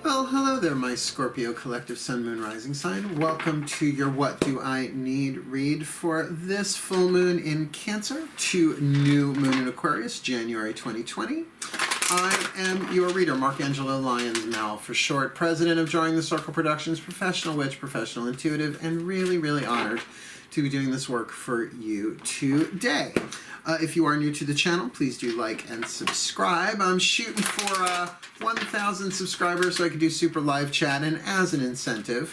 Well, hello there, my Scorpio collective Sun, Moon, Rising sign. Welcome to your What Do I Need read for this full moon in Cancer to new moon in Aquarius, January 2020. I am your reader, Markangelo Lyons, Mal for short, president of Drawing the Circle Productions, professional witch, professional intuitive, and really, really honored to be doing this work for you today. If you are new to the channel, please do like and subscribe. I'm shooting for 1,000 subscribers so I can do super live chat, and as an incentive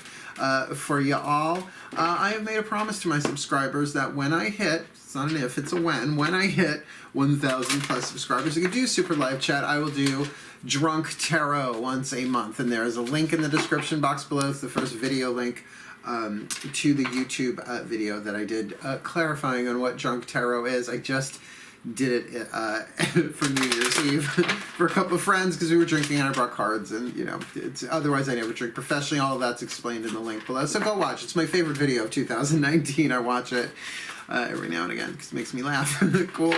for you all, I have made a promise to my subscribers that when I hit, it's not an if, it's a when I hit 1,000 plus subscribers, I can do super live chat. I will do Drunk Tarot once a month, and there is a link in the description box below. It's the first video link to the YouTube video that I did clarifying on what Drunk Tarot is. I just did it for New Year's Eve for a couple of friends because we were drinking and I brought cards, and you know, otherwise I never drink professionally. All of that's explained in the link below, so go watch. It's my favorite video of 2019. I watch it every now and again because it makes me laugh. Cool.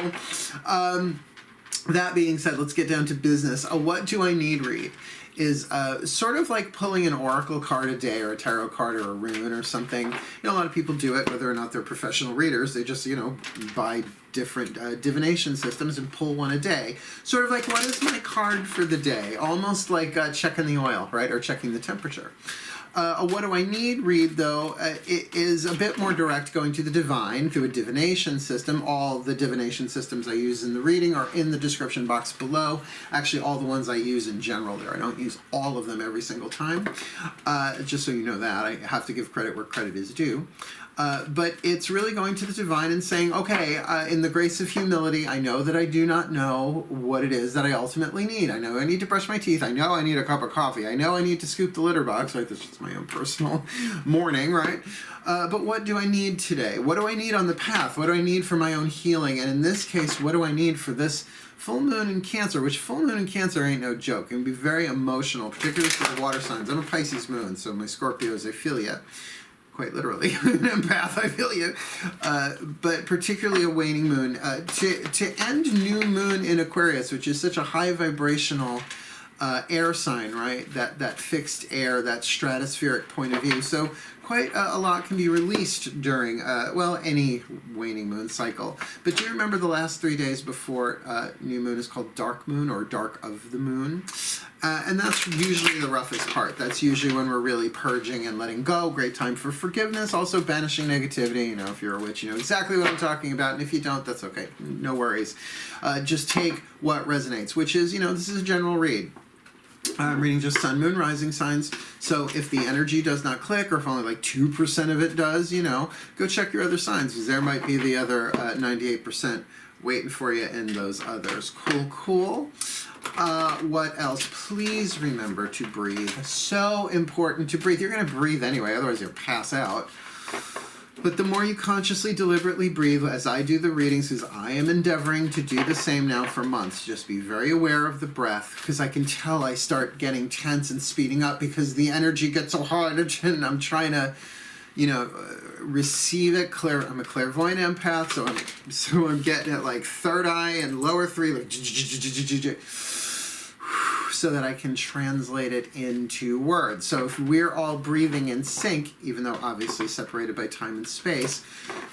That being said, let's get down to business. What do I need read is sort of like pulling an oracle card a day or a tarot card or a rune or something. You know, a lot of people do it, whether or not they're professional readers. They just, you know, buy different divination systems and pull one a day. Sort of like, what is my card for the day? Almost like checking the oil, right? Or checking the temperature. What do I need read, though, it is a bit more direct, going to the divine through a divination system. All the divination systems I use in the reading are in the description box below. Actually, all the ones I use in general there. I don't use all of them every single time, just so you know that. I have to give credit where credit is due. But it's really going to the divine and saying, okay, in the grace of humility, I know that I do not know what it is that I ultimately need. I know I need to brush my teeth. I know I need a cup of coffee. I know I need to scoop the litter box, right? This is my own personal morning, right? But what do I need today? What do I need on the path? What do I need for my own healing? And in this case, what do I need for this full moon in Cancer, which full moon in Cancer ain't no joke. It can be very emotional, particularly for the water signs. I'm a Pisces moon, so my Scorpios, I feel ya. Quite literally, an empath, I feel you. But particularly a waning moon. To end new moon in Aquarius, which is such a high vibrational air sign, right? That fixed air, that stratospheric point of view. So quite a lot can be released during, well, any waning moon cycle. But do you remember the last 3 days before new moon is called dark moon or dark of the moon? And that's usually the roughest part. That's usually when we're really purging and letting go. Great time for forgiveness. Also banishing negativity. You know, if you're a witch, you know exactly what I'm talking about. And if you don't, that's okay. No worries. Just take what resonates, which is, you know, this is a general read. I'm reading just Sun, Moon, Rising signs. So if the energy does not click, or if only like 2% of it does, you know, go check your other signs, because there might be the other 98% waiting for you in those others. Cool, cool. What else? Please remember to breathe. So important to breathe. You're going to breathe anyway, otherwise you'll pass out. But the more you consciously, deliberately breathe, as I do the readings, because I am endeavoring to do the same now for months, just be very aware of the breath, because I can tell I start getting tense and speeding up because the energy gets so hard, and I'm trying to, you know, receive it. I'm a clairvoyant empath, so I'm getting it like third eye and lower three, like so that I can translate it into words. So if we're all breathing in sync, even though obviously separated by time and space,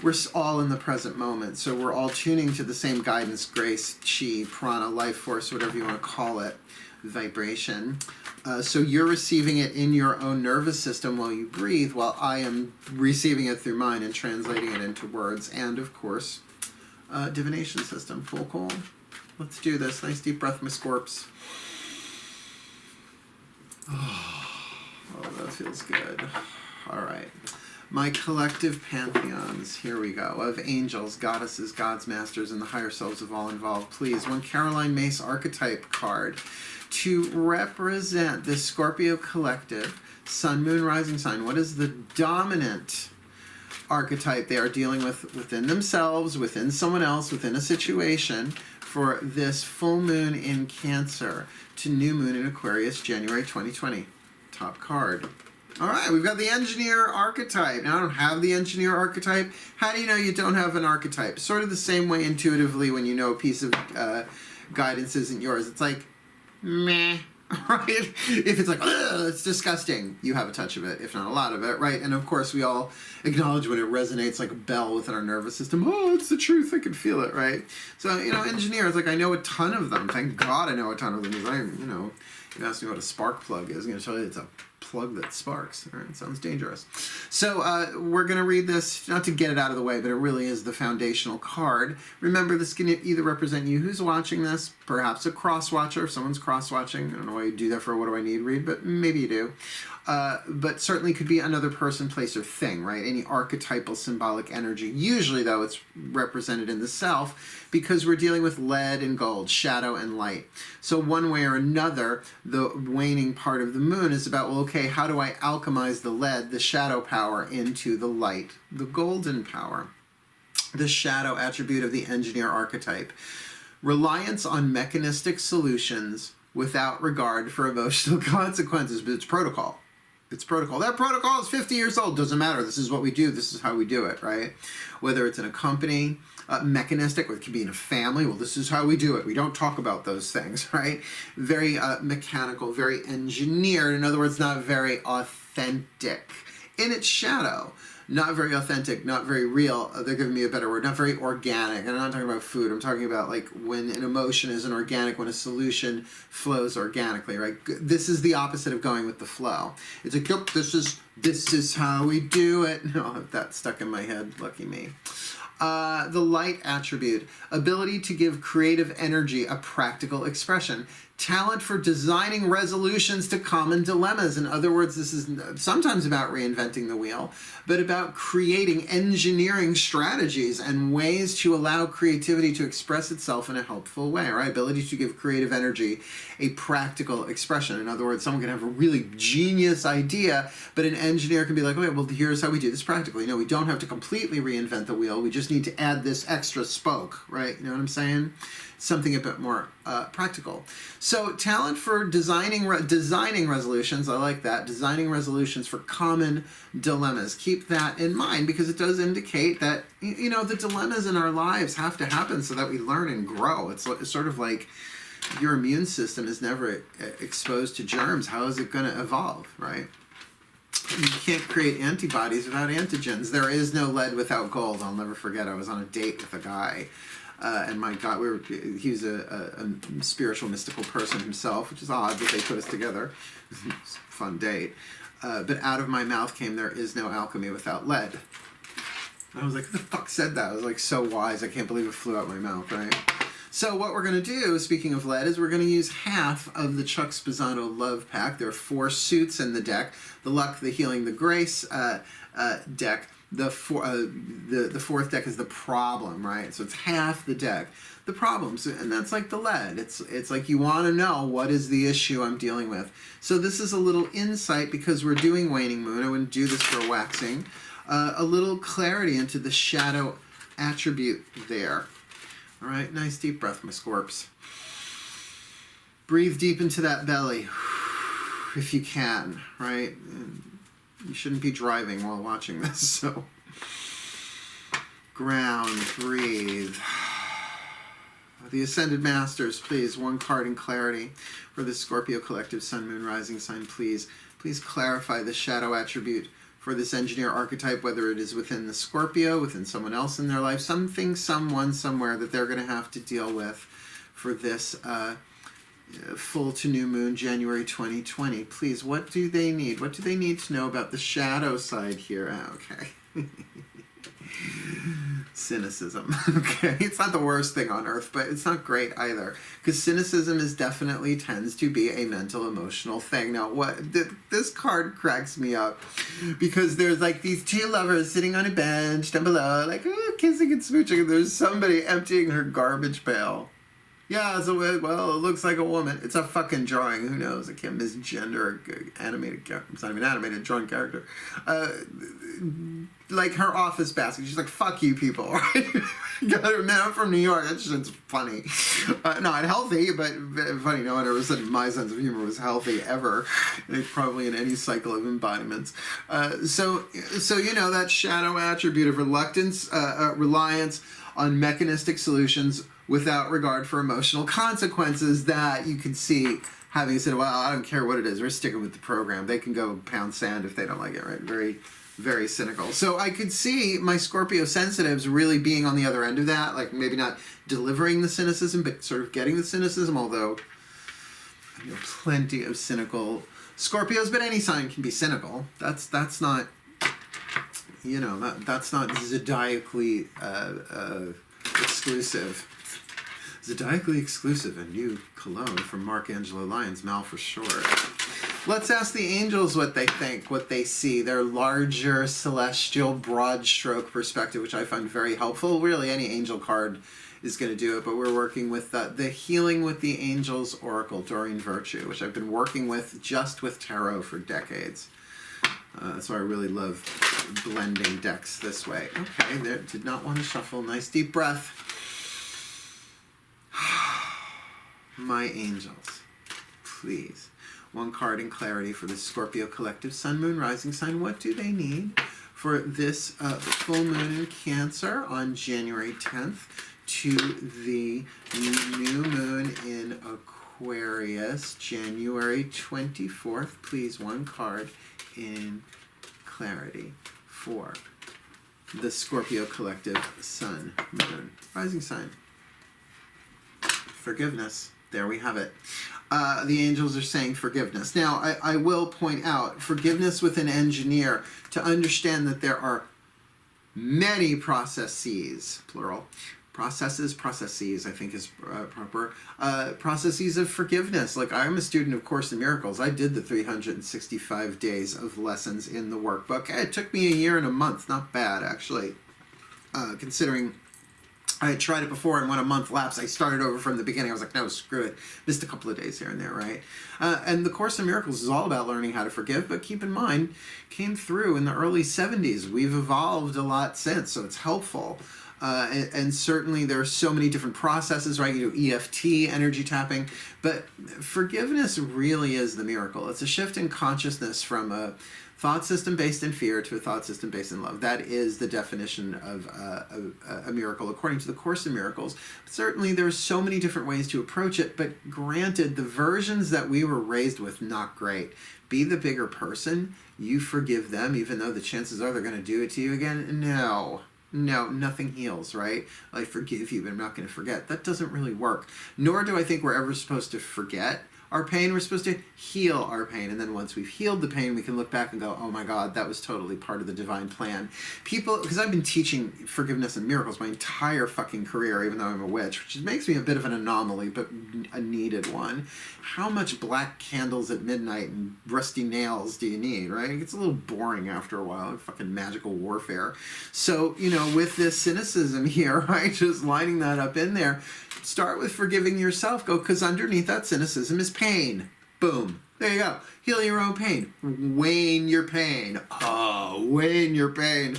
we're all in the present moment. So we're all tuning to the same guidance, grace, chi, prana, life force, whatever you want to call it, vibration. So you're receiving it in your own nervous system while you breathe, while I am receiving it through mine and translating it into words. And of course, divination system. Cool, cool. Let's do this. Nice deep breath, my Scorps. Oh, that feels good. All right. My collective pantheons, here we go, of angels, goddesses, gods, masters, and the higher selves of all involved. Please, one Caroline Mace archetype card to represent the Scorpio collective, Sun, Moon, Rising sign. What is the dominant archetype they are dealing with within themselves, within someone else, within a situation for this full moon in Cancer to new moon in Aquarius, January 2020. Top card. All right, we've got the engineer archetype. Now, I don't have the engineer archetype. How do you know you don't have an archetype? Sort of the same way intuitively when you know a piece of guidance isn't yours. It's like, meh. right? If it's like, ugh, it's disgusting, you have a touch of it, if not a lot of it, right? And of course, we all acknowledge when it resonates like a bell within our nervous system. Oh, it's the truth. I can feel it, right? So, you know, engineers, like, I know a ton of them. Thank God I know a ton of them, because you know, you ask me what a spark plug is, I'm going to tell you it's a plug that sparks. All right, sounds dangerous. So we're going to read this, not to get it out of the way, but it really is the foundational card. Remember, this can either represent you who's watching this, perhaps a cross-watcher, if someone's cross-watching. I don't know why you do that for a what do I need read, but maybe you do. But certainly could be another person, place, or thing, right? Any archetypal symbolic energy. Usually, though, it's represented in the self, because we're dealing with lead and gold, shadow and light. So one way or another, the waning part of the moon is about, well, okay, how do I alchemize the lead, the shadow power, into the light, the golden power, the shadow attribute of the engineer archetype? Reliance on mechanistic solutions without regard for emotional consequences, but it's protocol. It's protocol. That protocol is 50 years old. Doesn't matter. This is what we do. This is how we do it, right? Whether it's in a company, mechanistic, or it could be in a family. Well, this is how we do it. We don't talk about those things, right? Very mechanical, very engineered. In other words, not very authentic. In its shadow. Not very authentic, not very real. They're giving me a better word. Not very organic. And I'm not talking about food. I'm talking about like when an emotion isn't organic, when a solution flows organically, right? This is the opposite of going with the flow. It's like, yep, this is how we do it. No, that stuck in my head. Lucky me. The light attribute, ability to give creative energy a practical expression. Talent for designing resolutions to common dilemmas. In other words, this is sometimes about reinventing the wheel, but about creating engineering strategies and ways to allow creativity to express itself in a helpful way, right? Ability to give creative energy a practical expression. In other words, someone can have a really genius idea, but an engineer can be like, okay, well, here's how we do this practically. No, we don't have to completely reinvent the wheel. We just need to add this extra spoke, right? You know what I'm saying? Something a bit more practical. So talent for designing resolutions, I like that, designing resolutions for common dilemmas. Keep that in mind, because it does indicate that, you know, the dilemmas in our lives have to happen so that we learn and grow. It's sort of like your immune system is never exposed to germs. How is it going to evolve, right? You can't create antibodies without antigens. There is no lead without gold. I'll never forget, I was on a date with a guy. And my God, he was a spiritual, mystical person himself, which is odd that they put us together. It was a fun date. But out of my mouth came, there is no alchemy without lead. And I was like, who the fuck said that? I was like, so wise. I can't believe it flew out my mouth, right? So what we're going to do, speaking of lead, is we're going to use half of the Chuck Spezzano Love Pack. There are 4 suits in the deck. The Luck, the Healing, the Grace deck. The fourth deck is the Problem, right? So it's half the deck. The Problems, and that's like the lead. It's like you want to know, what is the issue I'm dealing with? So this is a little insight, because we're doing waning moon. I wouldn't do this for waxing. A little clarity into the shadow attribute there. All right, nice deep breath, my scorps. Breathe deep into that belly, if you can, right? You shouldn't be driving while watching this, so ground, breathe. The Ascended Masters, please, 1 card in clarity for the Scorpio Collective Sun, Moon, Rising sign, please. Please clarify the shadow attribute for this engineer archetype, whether it is within the Scorpio, within someone else in their life, something, someone, somewhere that they're going to have to deal with for this full to new moon, January 2020. Please, what do they need? What do they need to know about the shadow side here? Okay. Cynicism. Okay, it's not the worst thing on earth, but it's not great either, because cynicism tends to be a mental, emotional thing. Now, this card cracks me up, because there's like these 2 lovers sitting on a bench down below, like, oh, kissing and smooching, and there's somebody emptying her garbage pail. Yeah, so, well, it looks like a woman. It's a fucking drawing. Who knows? I can't misgender animated character. It's not even animated, drawn character. Like her office basket. She's like, fuck you people, right? Got her, man, I'm from New York. That shit's funny. Not healthy, but funny. No one ever said my sense of humor was healthy ever. Probably in any cycle of embodiments. So you know, that shadow attribute of reluctance, reliance on mechanistic solutions without regard for emotional consequences that you can see having said, well, I don't care what it is, we're sticking with the program. They can go pound sand if they don't like it, right? Very, very cynical. So I could see my Scorpio sensitives really being on the other end of that, like maybe not delivering the cynicism, but sort of getting the cynicism, although I know plenty of cynical Scorpios, but any sign can be cynical. That's not, you know, that's not zodiacally exclusive. Zodiacally exclusive, a new cologne from Mark Angelo Lyons, Mal for short. Let's ask the angels what they think, what they see, their larger celestial broad stroke perspective, which I find very helpful. Really, any angel card is going to do it, but we're working with the Healing with the Angels Oracle, Doreen Virtue, which I've been working with just with tarot for decades. That's why I really love blending decks this way. Okay, there, did not want to shuffle. Nice deep breath. My angels, please. One card in clarity for the Scorpio collective Sun, Moon, Rising sign. What do they need for this full moon in Cancer on January 10th to the new moon in Aquarius, January 24th? Please, one card in clarity for the Scorpio collective Sun, Moon, Rising sign. Forgiveness. There we have it. The angels are saying forgiveness. Now, I will point out, forgiveness with an engineer, to understand that there are many processes, plural, processes, I think is proper, processes of forgiveness. Like, I'm a student of Course in Miracles. I did the 365 days of lessons in the workbook. It took me a year and a month. Not bad, actually, considering I had tried it before, and when a month lapsed, I started over from the beginning. I was like, no, screw it. Missed a couple of days here and there, right? And the Course in Miracles is all about learning how to forgive, but keep in mind, came through in the early 70s. We've evolved a lot since, so it's helpful. And certainly there are so many different processes, right? You do EFT, energy tapping, but forgiveness really is the miracle. It's a shift in consciousness from a thought system based in fear to a thought system based in love. That is the definition of a miracle, according to the Course in Miracles. Certainly, there's so many different ways to approach it, but granted, the versions that we were raised with, not great. Be the bigger person. You forgive them, even though the chances are they're going to do it to you again. No, nothing heals, right? I forgive you, but I'm not going to forget. That doesn't really work. Nor do I think we're ever supposed to forget our pain. We're supposed to heal our pain, and then once we've healed the pain, we can look back and go, oh my God, that was totally part of the divine plan. People, because I've been teaching forgiveness and miracles my entire fucking career, even though I'm a witch, which makes me a bit of an anomaly, but a needed one. How much black candles at midnight and rusty nails do you need, right? It gets a little boring after a while, fucking magical warfare. So, you know, with this cynicism here, right, just lining that up in there, start with forgiving yourself. Go, because underneath that cynicism is pain. Boom. There you go. Heal your own pain. Wane your pain. Oh, wane your pain.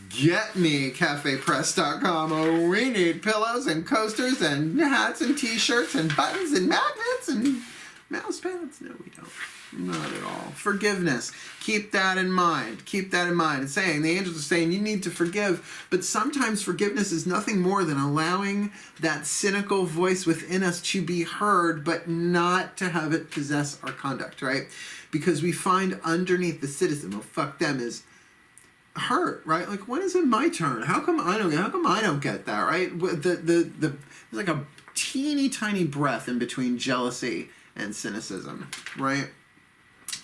Get me, cafepress.com. Oh, we need pillows and coasters and hats and t-shirts and buttons and magnets and mouse pads. No, we don't. Not at all. Forgiveness. Keep that in mind. Keep that in mind. It's saying, the angels are saying you need to forgive, but sometimes forgiveness is nothing more than allowing that cynical voice within us to be heard, but not to have it possess our conduct, right? Because we find underneath the cynicism, oh, fuck them, is hurt, right? Like, when is it my turn? How come I don't get that, right? There's like a teeny tiny breath in between jealousy and cynicism, right?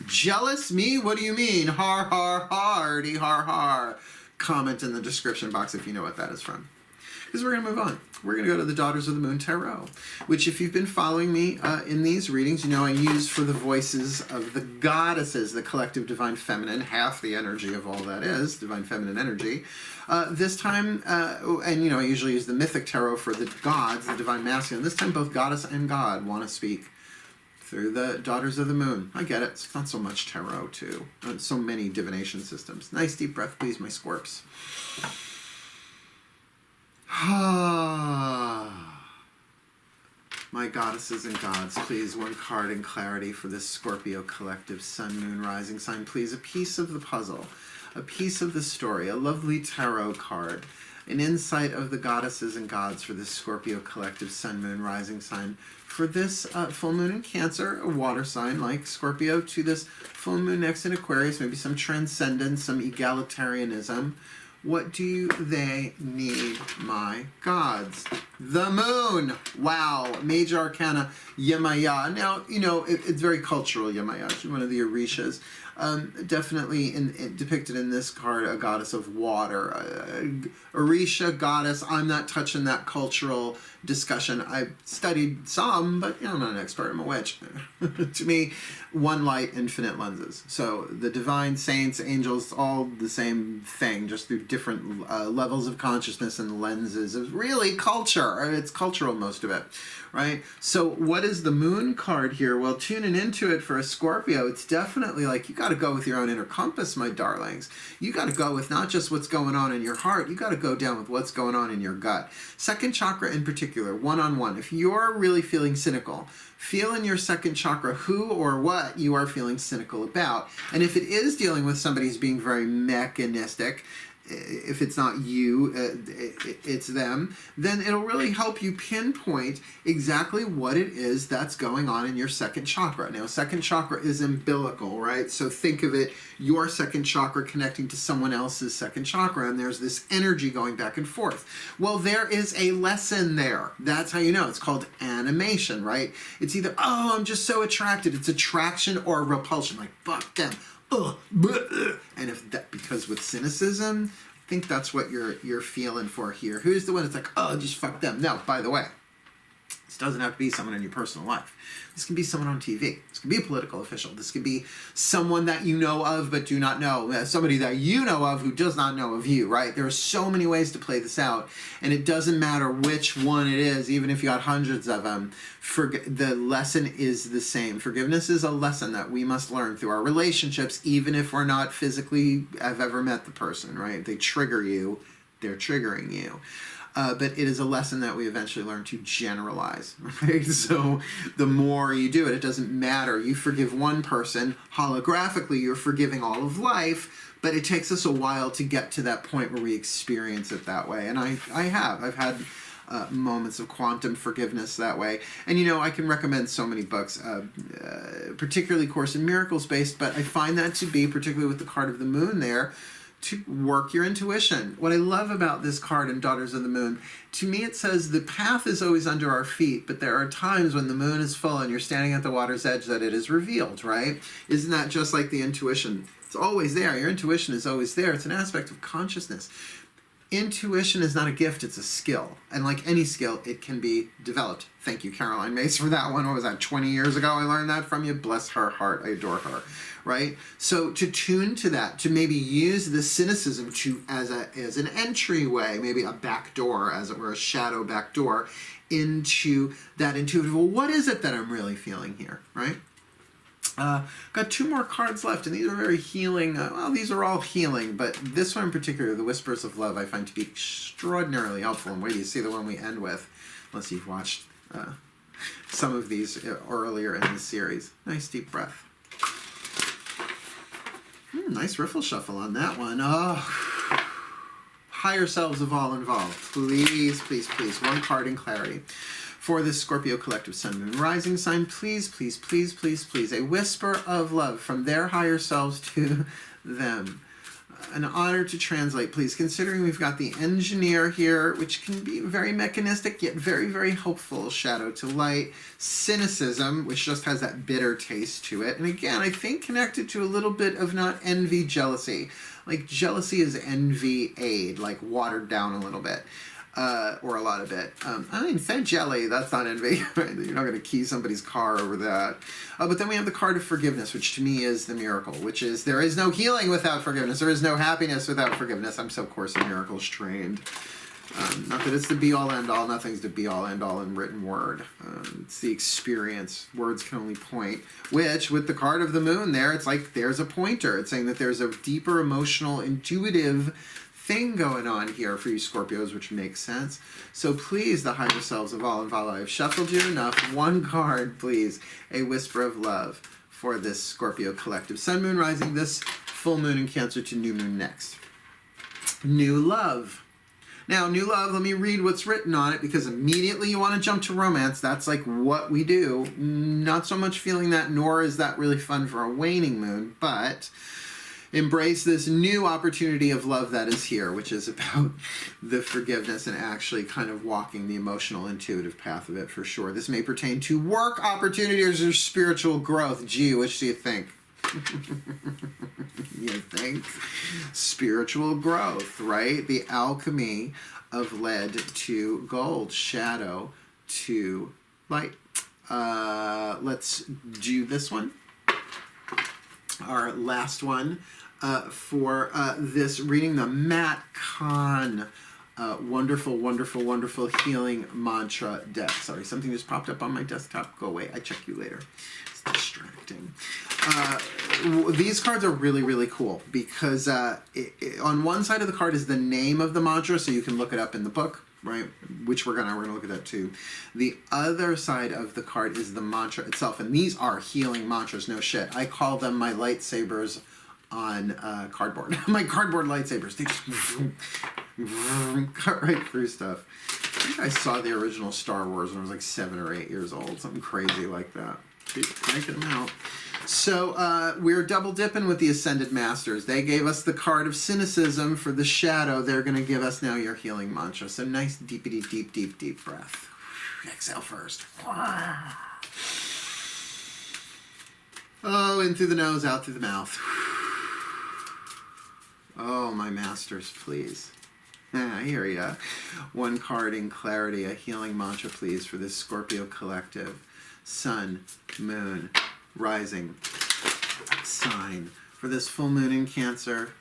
Jealous me? What do you mean? Har, har, hardy, har, har. Comment in the description box if you know what that is from. Because we're going to move on. We're going to go to the Daughters of the Moon Tarot, which, if you've been following me in these readings, you know I use for the voices of the goddesses, the collective divine feminine, half the energy of all that is, divine feminine energy. This time, and you know, I usually use the mythic tarot for the gods, the divine masculine. This time, both goddess and god want to speak through the Daughters of the Moon. I get it. It's not so much tarot, too. So many divination systems. Nice deep breath, please, my scorps. My goddesses and gods, please, one card in clarity for this Scorpio collective Sun, Moon, Rising sign. Please, a piece of the puzzle, a piece of the story, a lovely tarot card. an insight of the goddesses and gods for this Scorpio collective sun, moon, rising sign. For this full moon in Cancer, a water sign like Scorpio, to this full moon next in Aquarius, maybe some transcendence, some egalitarianism. What do they need, my gods? The moon! Wow. Major Arcana, Yemaya. Now, you know, it's very cultural, Yemaya. It's one of the Orishas. Definitely depicted in this card, a goddess of water. Orisha goddess. I'm not touching that cultural discussion. I've studied some, but you know, I'm not an expert. I'm a witch. To me, one light, infinite lenses. So the divine, saints, angels, all the same thing, just through different levels of consciousness and lenses of really culture. It's cultural, most of it, right? So what is the moon card here? Well, tuning into it for a Scorpio, it's definitely like you got to go with your own inner compass, my darlings. You got to go with not just what's going on in your heart, you got to go down with what's going on in your gut. Second chakra in particular, one-on-one. If you're really feeling cynical, feel in your second chakra who or what you are feeling cynical about. And if it is dealing with somebody who's being very mechanistic, if it's not you, it's them, then it'll really help you pinpoint exactly what it is that's going on in your second chakra. Now, second chakra is umbilical, right? So think of it, your second chakra connecting to someone else's second chakra, and there's this energy going back and forth. Well, there is a lesson there. That's how you know. It's called animation, right? It's either, oh, I'm just so attracted. It's attraction or repulsion, like, fuck them. And if that, because with cynicism, I think that's what you're feeling for here. Who's the one that's like, oh, just fuck them? No, by the way, this doesn't have to be someone in your personal life. This can be someone on TV. This can be a political official. This could be someone that you know of but do not know. Somebody that you know of who does not know of you, right? There are so many ways to play this out, and it doesn't matter which one it is, even if you got hundreds of them. The lesson is the same. Forgiveness is a lesson that we must learn through our relationships, even if we're not physically have ever met the person, right? They trigger you. They're triggering you. But it is a lesson that we eventually learn to generalize, right? So the more you do it, it doesn't matter. You forgive one person, holographically, you're forgiving all of life, but it takes us a while to get to that point where we experience it that way. And I've had moments of quantum forgiveness that way. And, you know, I can recommend so many books, particularly Course in Miracles based, but I find that to be, particularly with the card of the moon there, to work your intuition. What I love about this card in Daughters of the Moon, to me it says the path is always under our feet, but there are times when the moon is full and you're standing at the water's edge that it is revealed, right? Isn't that just like the intuition? It's always there. Your intuition is always there. It's an aspect of consciousness. Intuition is not a gift, it's a skill. And like any skill, it can be developed. Thank you, Caroline Mace, for that one. What was that, 20 years ago I learned that from you? Bless her heart. I adore her. Right? So to tune to that, to maybe use the cynicism to as an entryway, maybe a back door, as it were, a shadow back door, into that intuitive, well, what is it that I'm really feeling here, right? Got two more cards left, and these are very healing. Well, these are all healing, but this one in particular, the Whispers of Love, I find to be extraordinarily helpful. And wait till you see the one we end with, unless you've watched some of these earlier in the series. Nice deep breath. Nice riffle shuffle on that one. Oh, higher selves of all involved. Please, please, please. One card in clarity. For this Scorpio collective sun, moon, rising sign, please, please, please, please, please. A whisper of love from their higher selves to them. An honor to translate, please. Considering we've got the engineer here, which can be very mechanistic, yet very, very helpful. Shadow to light. Cynicism, which just has that bitter taste to it. And again, I think connected to a little bit of not envy, jealousy. Like jealousy is envy aid, like watered down a little bit. Or a lot of it. I mean, fed jelly, that's not envy. Right? You're not going to key somebody's car over that. But then we have the card of forgiveness, which to me is the miracle, which is there is no healing without forgiveness. There is no happiness without forgiveness. I'm so Course in Miracles trained. Not that it's the be-all, end-all. Nothing's the be-all, end-all in written word. It's the experience. Words can only point. Which, with the card of the moon there, it's like there's a pointer. It's saying that there's a deeper emotional, intuitive thing going on here for you Scorpios, which makes sense. So please, the higher selves of all involved, I've shuffled you enough. One card, please. A whisper of love for this Scorpio collective. Sun, moon, rising, this full moon in Cancer to new moon next. New love. Now, new love, let me read what's written on it, because immediately you want to jump to romance. That's like what we do. Not so much feeling that, nor is that really fun for a waning moon, but embrace this new opportunity of love that is here, which is about the forgiveness and actually kind of walking the emotional, intuitive path of it for sure. This may pertain to work opportunities or spiritual growth. Gee, which do you think? You think? Spiritual growth, right? The alchemy of lead to gold, shadow to light. Let's do this one. Our last one for this reading, the Matt Kahn wonderful, wonderful, wonderful healing mantra deck. Sorry, something just popped up on my desktop. Go away. I check you later. It's distracting. These cards are really, really cool because on one side of the card is the name of the mantra, so you can look it up in the book, right? Which we're gonna look at that too. The other side of the card is the mantra itself, and these are healing mantras. No shit. I call them my lightsabers on cardboard. My cardboard lightsabers. They just cut right through stuff. I think I saw the original Star Wars when I was like 7 or 8 years old. Something crazy like that. Keep cranking them out. So we're double dipping with the Ascended Masters. They gave us the card of cynicism for the shadow. They're going to give us now your healing mantra. So nice deepity, deep, deep, deep breath. Exhale first. Oh, in through the nose, out through the mouth. Oh, my masters, please. I hear ya. One card in clarity, a healing mantra, please, for this Scorpio collective. Sun, moon, rising sign. For this full moon in Cancer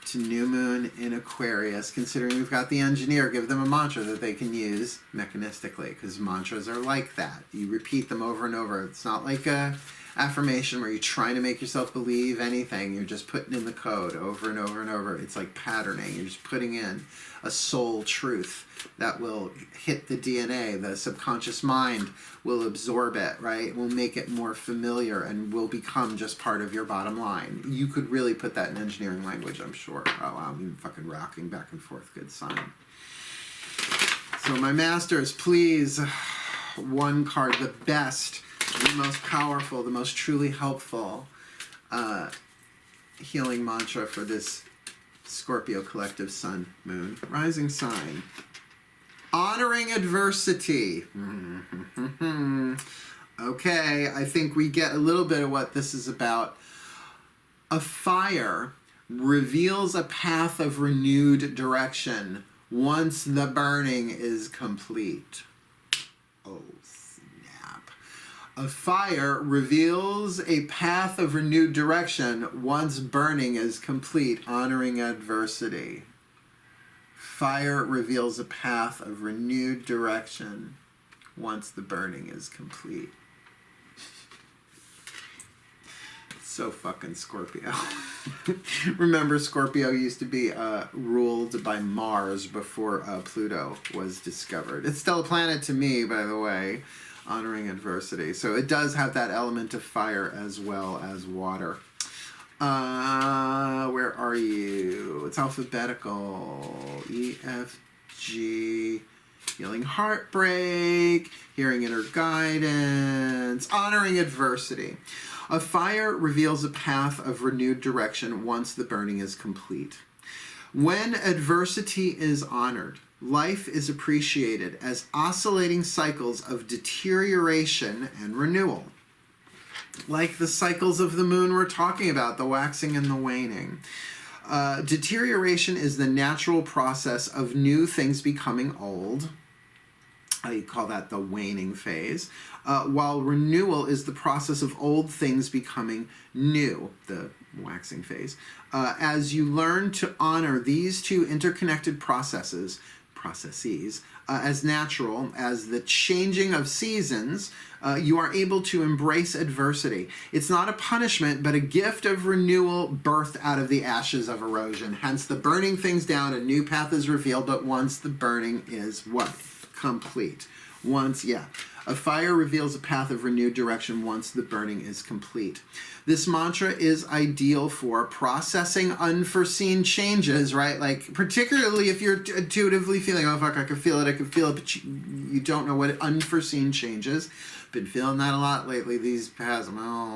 to new moon in Aquarius. Considering we've got the engineer, give them a mantra that they can use mechanistically, because mantras are like that. You repeat them over and over. It's not like a affirmation where you're trying to make yourself believe anything. You're just putting in the code over and over and over. It's like patterning. You're just putting in a soul truth that will hit the DNA. The subconscious mind will absorb it, right? It will make it more familiar and will become just part of your bottom line. You could really put that in engineering language, I'm sure. Oh, I'm fucking rocking back and forth. Good sign. So my masters, please, one card, the best, the most powerful, the most truly helpful healing mantra for this Scorpio collective sun, moon, rising sign. Honoring adversity. Okay, I think we get a little bit of what this is about. A fire reveals a path of renewed direction once the burning is complete. Oh, snap. A fire reveals a path of renewed direction once burning is complete, honoring adversity. Fire reveals a path of renewed direction once the burning is complete. So fucking Scorpio. Remember, Scorpio used to be ruled by Mars before Pluto was discovered. It's still a planet to me, by the way, honoring adversity. So it does have that element of fire as well as water. Where are you? It's alphabetical. E, F, G. Healing heartbreak. Hearing inner guidance. Honoring adversity. A fire reveals a path of renewed direction once the burning is complete. When adversity is honored, life is appreciated as oscillating cycles of deterioration and renewal. Like the cycles of the moon we're talking about, the waxing and the waning. Deterioration is the natural process of new things becoming old. I call that the waning phase. While renewal is the process of old things becoming new, the waxing phase. As you learn to honor these two interconnected processes as natural as the changing of seasons, you are able to embrace adversity. It's not a punishment, but a gift of renewal birthed out of the ashes of erosion. Hence, the burning things down, a new path is revealed, but once the burning is what? Complete. Once, A fire reveals a path of renewed direction once the burning is complete. This mantra is ideal for processing unforeseen changes, right? Like, particularly if you're intuitively feeling, oh, fuck, I can feel it, but you don't know what unforeseen changes. Been feeling that a lot lately these past,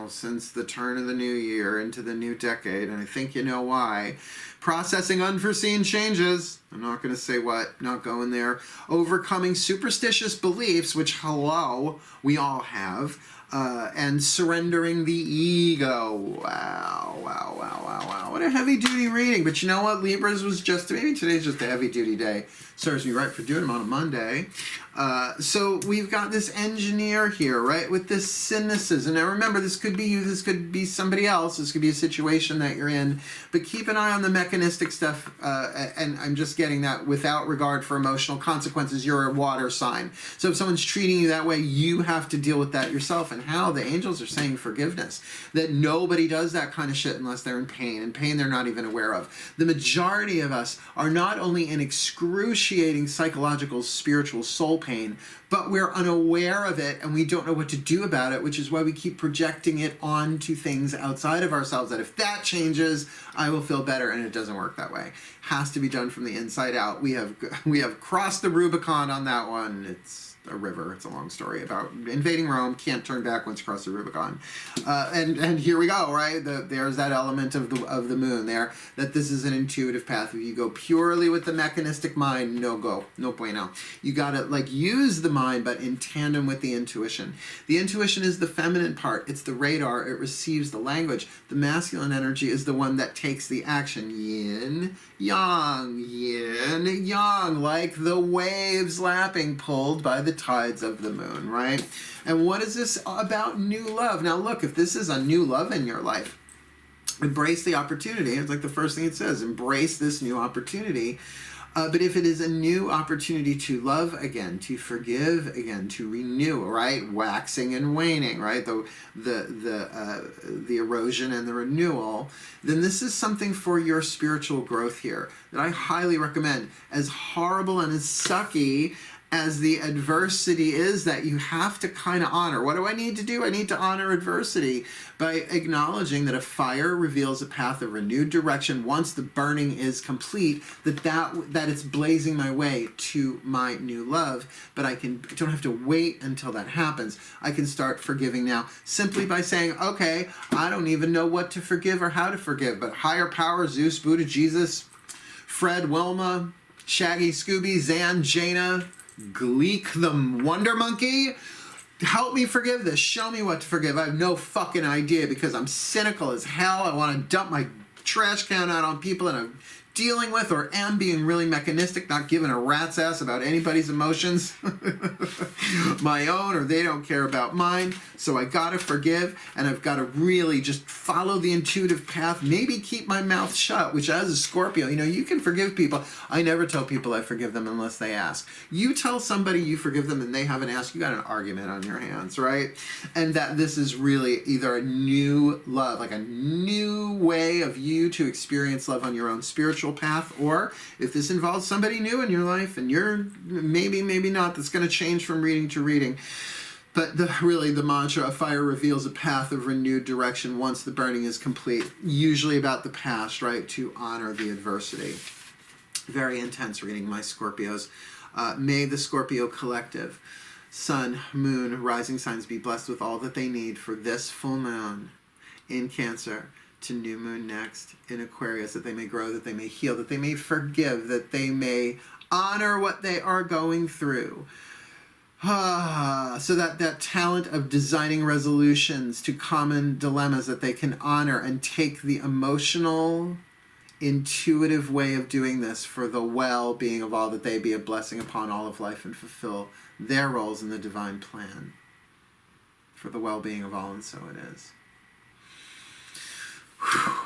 since the turn of the new year into the new decade, and I think you know why. Processing unforeseen changes. I'm not going to say what, not going there. Overcoming superstitious beliefs, which, hello, we all have. And surrendering the ego. Wow, wow, wow, wow, wow. What a heavy-duty reading. But you know what? Libras was just, maybe today's just a heavy-duty day. Serves me right for doing them on a Monday. So we've got this engineer here, right, with this cynicism. Now remember, this could be you, this could be somebody else, this could be a situation that you're in. But keep an eye on the mechanistic stuff, and I'm just getting that without regard for emotional consequences. You're a water sign. So if someone's treating you that way, you have to deal with that yourself. And how the angels are saying forgiveness. That nobody does that kind of shit unless they're in pain. And pain they're not even aware of. The majority of us are not only in excruciating psychological, spiritual soul pain, but we're unaware of it and we don't know what to do about it, which is why we keep projecting it onto things outside of ourselves, that if that changes, I will feel better, and it doesn't work that way. Has to be done from the inside out. We have crossed the Rubicon on that one. It's a river. It's a long story about invading Rome. Can't turn back once you cross the Rubicon. And here we go, right? There's that element of the moon there, that this is an intuitive path. If you go purely with the mechanistic mind, no go. No bueno. You gotta like use the mind, but in tandem with the intuition. The intuition is the feminine part. It's the radar. It receives the language. The masculine energy is the one that takes the action. Yin, yang, like the waves lapping, pulled by the tides of the moon, right? And what is this about? New love. Now look, if this is a new love in your life, embrace the opportunity. It's like the first thing it says, embrace this new opportunity. But if it is a new opportunity to love again, to forgive again, to renew, right? Waxing and waning, right? The erosion and the renewal, then this is something for your spiritual growth here that I highly recommend. As horrible and as sucky as the adversity is, that you have to kind of honor. What do I need to do? I need to honor adversity by acknowledging that a fire reveals a path of renewed direction once the burning is complete, that it's blazing my way to my new love. But I don't have to wait until that happens. I can start forgiving now simply by saying, okay, I don't even know what to forgive or how to forgive, but higher power, Zeus, Buddha, Jesus, Fred, Wilma, Shaggy, Scooby, Zan, Jaina, Gleek the Wonder Monkey, help me forgive this. Show me what to forgive. I have no fucking idea because I'm cynical as hell. I want to dump my trash can out on people that I'm dealing with, or am being really mechanistic, not giving a rat's ass about anybody's emotions, my own, or they don't care about mine. So I gotta forgive, and I've got to really just follow the intuitive path, maybe keep my mouth shut, which as a Scorpio, you can forgive people. I never tell people I forgive them unless they ask. You tell somebody you forgive them and they haven't asked, you got an argument on your hands, right? And that this is really either a new love, like a new way of you to experience love on your own spiritual path, or if this involves somebody new in your life and you're maybe not, that's going to change from reading to reading. But the mantra, a fire reveals a path of renewed direction once the burning is complete, usually about the past, right, to honor the adversity. Very intense reading, my Scorpios. May the Scorpio collective, sun, moon, rising signs be blessed with all that they need for this full moon in Cancer, to new moon next in Aquarius, that they may grow, that they may heal, that they may forgive, that they may honor what they are going through. So that talent of designing resolutions to common dilemmas, that they can honor and take the emotional, intuitive way of doing this for the well-being of all, that they be a blessing upon all of life and fulfill their roles in the divine plan for the well-being of all, and so it is.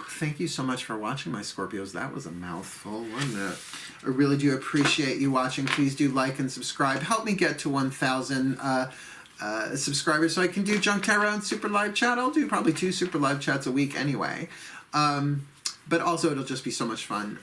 Thank you so much for watching, my Scorpios. That was a mouthful, wasn't it? I really do appreciate you watching. Please do like and subscribe. Help me get to 1,000 subscribers so I can do Junk Tarot and Super Live Chat. I'll do probably 2 Super Live Chats a week anyway. but also it'll just be so much fun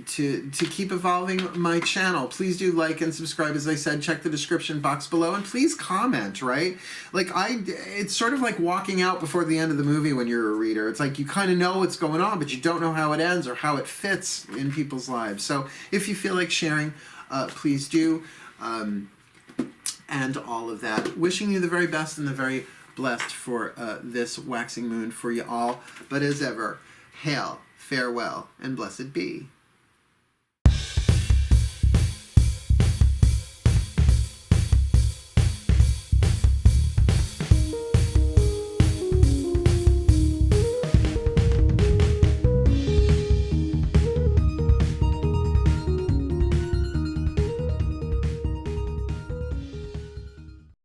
to keep evolving my channel. Please do like and subscribe. As I said, check the description box below, and please comment, right? Like it's sort of like walking out before the end of the movie when you're a reader. It's like you kind of know what's going on, but you don't know how it ends or how it fits in people's lives. So if you feel like sharing, please do. And all of that. Wishing you the very best and the very blessed for this waxing moon for you all. But as ever, hail, farewell, and blessed be.